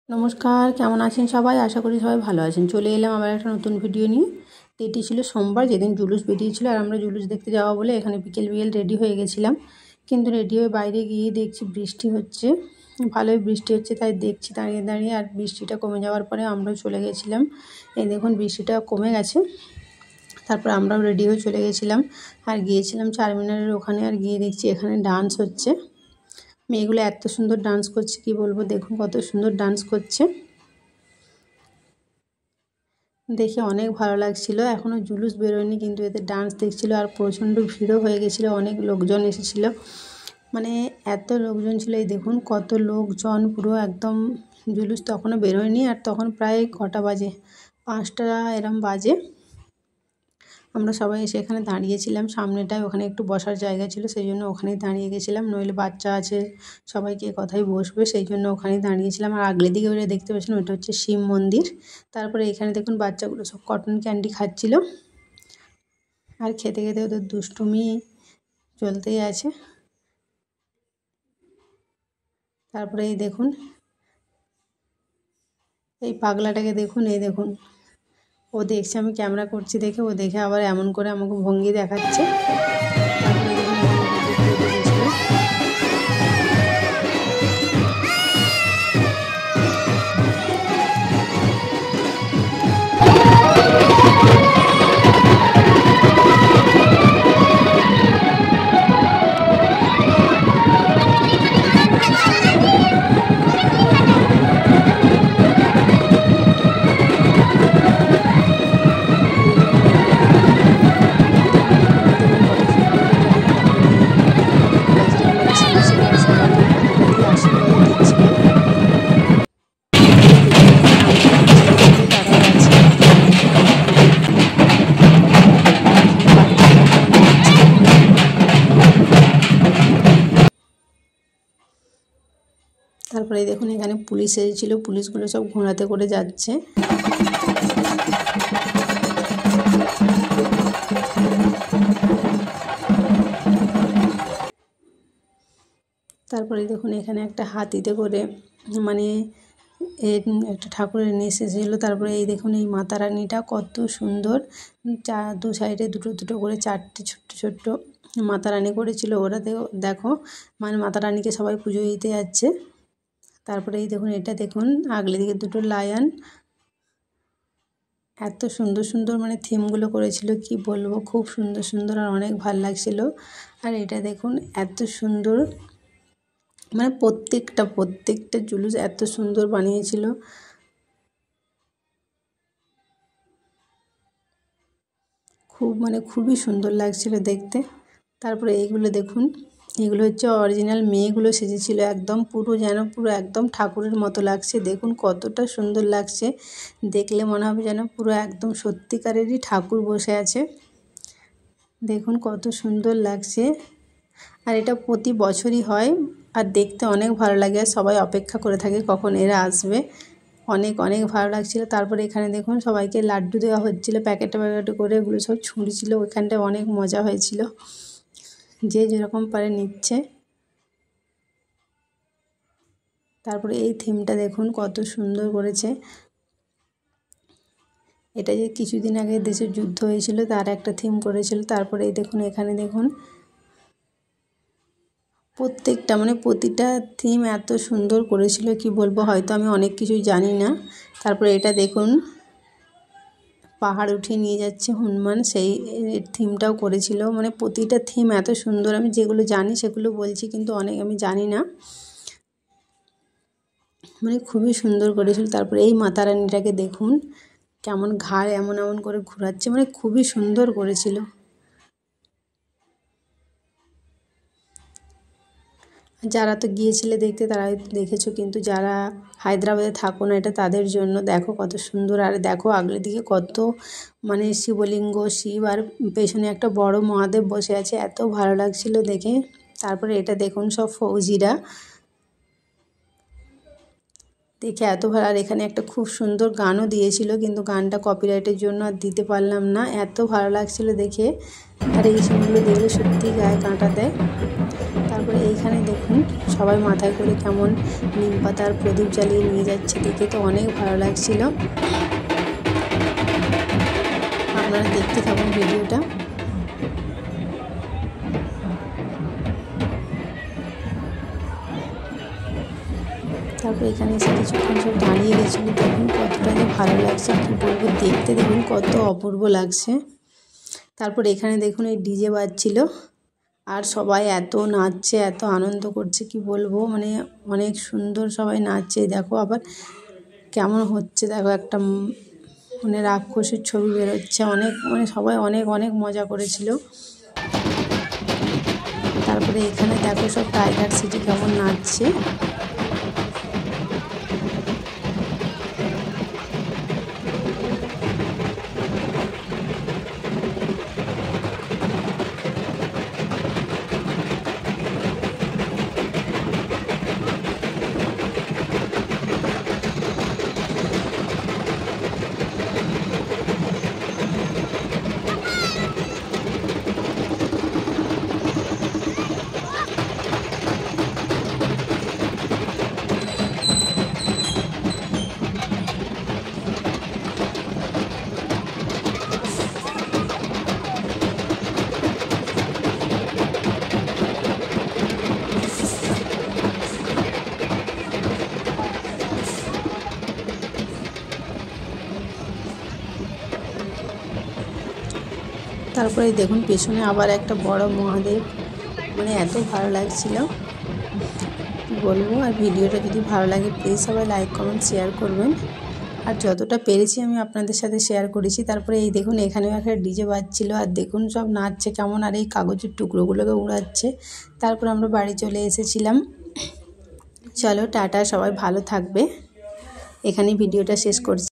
নমস্কার, কেমন আছেন সবাই? আশা করি সবাই ভালো আছেন। চলে এলাম আবার একটা নতুন ভিডিও নিয়ে। এটি ছিল সোমবার, যেদিন জুলুস বেরিয়েছিল, আর আমরা জুলুস দেখতে যাওয়া বলে এখানে বিকেল রেডি হয়ে গেছিলাম। কিন্তু রেডি হয়ে বাইরে গিয়ে দেখছি বৃষ্টি হচ্ছে, ভালোই বৃষ্টি হচ্ছে। তাই দেখছি দাঁড়িয়ে দাঁড়িয়ে, আর বৃষ্টিটা কমে যাওয়ার পরে আমরাও চলে গেছিলাম। এই দেখুন বৃষ্টিটা কমে গেছে। তারপর আমরাও রেডি হয়ে চলে গেছিলাম আর গিয়েছিলাম চারমিনারের ওখানে। আর গিয়ে দেখছি এখানে ডান্স হচ্ছে। মেয়েগুলো এত সুন্দর ডান্স করছে, কি বলবো। দেখুন কত সুন্দর ডান্স করছে, দেখে অনেক ভালো লাগছিল। এখনও জুলুস বেরোয়নি, কিন্তু এদের ডান্স দেখছিল। আর প্রচণ্ড ভিড়ও হয়ে গেছিলো, অনেক লোকজন এসেছিল, মানে এত লোকজন ছিল। এই দেখুন কত লোকজন, পুরো একদম। জুলুস তখনও বেরোয়নি, আর তখন প্রায় কটা বাজে, 5টা এরম বাজে। আমরা সবাই এসে এখানে দাঁড়িয়েছিলাম সামনেটায়। ওখানে একটু বসার জায়গা ছিল, সেই জন্য ওখানেই দাঁড়িয়ে গেছিলাম। নইলে বাচ্চা আছে, সবাইকে কথাই বসবে, সেই জন্য ওখানেই দাঁড়িয়েছিলাম। আর আগলে দিকে ওটা দেখতে পাচ্ছেন, ওটা হচ্ছে শিব মন্দির। তারপরে এখানে দেখুন বাচ্চাগুলো সব কটন ক্যান্ডি খাচ্ছিল, আর খেতে খেতে ওদের দুষ্টুমি চলতেই আছে। তারপরে এই দেখুন এই পাগলাটাকে দেখুন, এই দেখুন ও দেখছে আমি ক্যামেরা করছি দেখে, ও দেখে আবার এমন করে আমাকে ভঙ্গি দেখাচ্ছে। তারপরে দেখুন এখানে পুলিশ এসেছিল, পুলিশগুলো সব ঘোড়াতে করে যাচ্ছে। তারপরে দেখুন এখানে একটা হাতিতে করে, মানে একটা ঠাকুরের নিয়ে এসেছিলো। তারপরে এই দেখুন এই মাতা রানীটা কত সুন্দর, দু সাইডে দুটো দুটো করে 4টে ছোট্ট ছোট্ট মাতা রানী করেছিল ওরা। দেখো, মানে মাতা রানীকে সবাই পুজো দিতে যাচ্ছে। তারপরে এই দেখুন এটা দেখুন, আগলে দিকে দুটো লায়ন। এত সুন্দর সুন্দর মানে থিমগুলো করেছিল, কি বলবো, খুব সুন্দর সুন্দর, আর অনেক ভালো লাগছিল। আর এটা দেখুন এত সুন্দর, মানে প্রত্যেকটা জুলুস এত সুন্দর বানিয়েছিল, খুবই সুন্দর লাগছিল দেখতে। তারপরে এইগুলো দেখুন, এগুলো হচ্ছে অরিজিনাল মেয়েগুলো সেজেছিল, একদম পুরো যেন পুরো একদম ঠাকুরের মতো লাগছে। দেখুন কতটা সুন্দর লাগছে, দেখলে মনে হবে যেন পুরো একদম সত্যিকারেরই ঠাকুর বসে আছে। দেখুন কত সুন্দর লাগছে। আর এটা প্রতি বছরই হয়, আর দেখতে অনেক ভালো লাগে। সবাই অপেক্ষা করে থাকে কখন এরা আসবে, অনেক অনেক ভালো লাগছিল। তারপরে এখানে দেখুন সবাইকে লাড্ডু দেওয়া হচ্ছিলো, প্যাকেটে প্যাকেটে করে, ওগুলো সব ছুঁড়ছিল। ওইখানটায় অনেক মজা হয়েছিল, যে যেরকম পারে নিচ্ছে। তারপরে এই থিমটা দেখুন কত সুন্দর করেছে। এটা যে কিছুদিন আগে দেশের যুদ্ধ হয়েছিল তার একটা থিম করেছিল। তারপরে এই দেখুন এখানে দেখুন প্রতিটা থিম এত সুন্দর করেছিল, কি বলবো, হয়তো আমি অনেক কিছুই জানি না। তারপরে এটা দেখুন পাহাড় উঠিয়ে নিয়ে যাচ্ছে হনুমান, সেই থিমটাও করেছিল। মানে প্রতিটা থিম এত সুন্দর, আমি যেগুলো জানি সেগুলো বলছি, কিন্তু অনেক আমি জানি না, মানে খুবই সুন্দর করেছিল। তারপরে এই মাতা রানীটাকে দেখুন কেমন ঘাড় এমন এমন করে ঘোরাচ্ছে, মানে খুবই সুন্দর করেছিল। যারা তো গিয়েছিলে দেখতে তারা দেখেছো, কিন্তু যারা হায়দ্রাবাদে থাকো না, এটা তাদের জন্য। দেখো কত সুন্দর। আর দেখো আগলের দিকে কত মানে শিবলিঙ্গ, শিব, আর পেছনে একটা বড় মহাদেব বসে আছে, এত ভালো লাগছিল দেখে। তারপরে এটা দেখুন সব ফৌজিরা, দেখে এত ভালো। আর এখানে একটা খুব সুন্দর গানও দিয়েছিল, কিন্তু গানটা কপিরাইটের জন্য আর দিতে পারলাম না। এত ভালো লাগছিল দেখে, আর এই সিনগুলো দেখলে সত্যি গায়ে কাঁটা দেয়। তারপরে এই এইখানে দেখুন সবাই মাথায় করে কেমন নিম পাতার প্রদীপ জ্বালিয়ে নিয়ে যাচ্ছে, দেখে তো অনেক ভালো লাগছিল। আপনারা দেখতে থাকুন ভিডিওটা। তারপর এখানে এসে কিছুক্ষণ সব দাঁড়িয়ে গেছিলো। দেখুন কতটা যে ভালো লাগছে কী বলবো, দেখতে দেখুন কত অপূর্ব লাগছে। তারপর এখানে দেখুন এই ডিজে বাজছিল আর সবাই এত নাচছে, এত আনন্দ করছে কি বলবো, মানে অনেক সুন্দর সবাই নাচছে। দেখো আবার কেমন হচ্ছে, দেখো একটা মানে রাক্ষসের ছবি বেরোচ্ছে। অনেক মানে সবাই অনেক অনেক মজা করেছিল। তারপরে এখানে দেখো সব টাইগার সিটি কেমন নাচছে। তারপরে দেখুন পেছনে আবার একটা বড় মহাদেব, মানে এত ভালো লাগছিল বলবো। আর ভিডিওটা যদি ভালো লাগে প্লিজ সবাই লাইক কমেন্ট শেয়ার করবেন। আর যতটা পেরেছি আমি আপনাদের সাথে শেয়ার করেছি। তারপরে এই দেখুন এখানেও একটা ডিজে বাজছিল আর দেখুন সব নাচছে কেমন, আর এই কাগজের টুকরোগুলোকে উড়াচ্ছে। তারপর আমরা বাড়ি চলে এসেছিলাম। চলো টাটা, সবাই ভালো থাকবে। এখানেই ভিডিওটা শেষ করছি।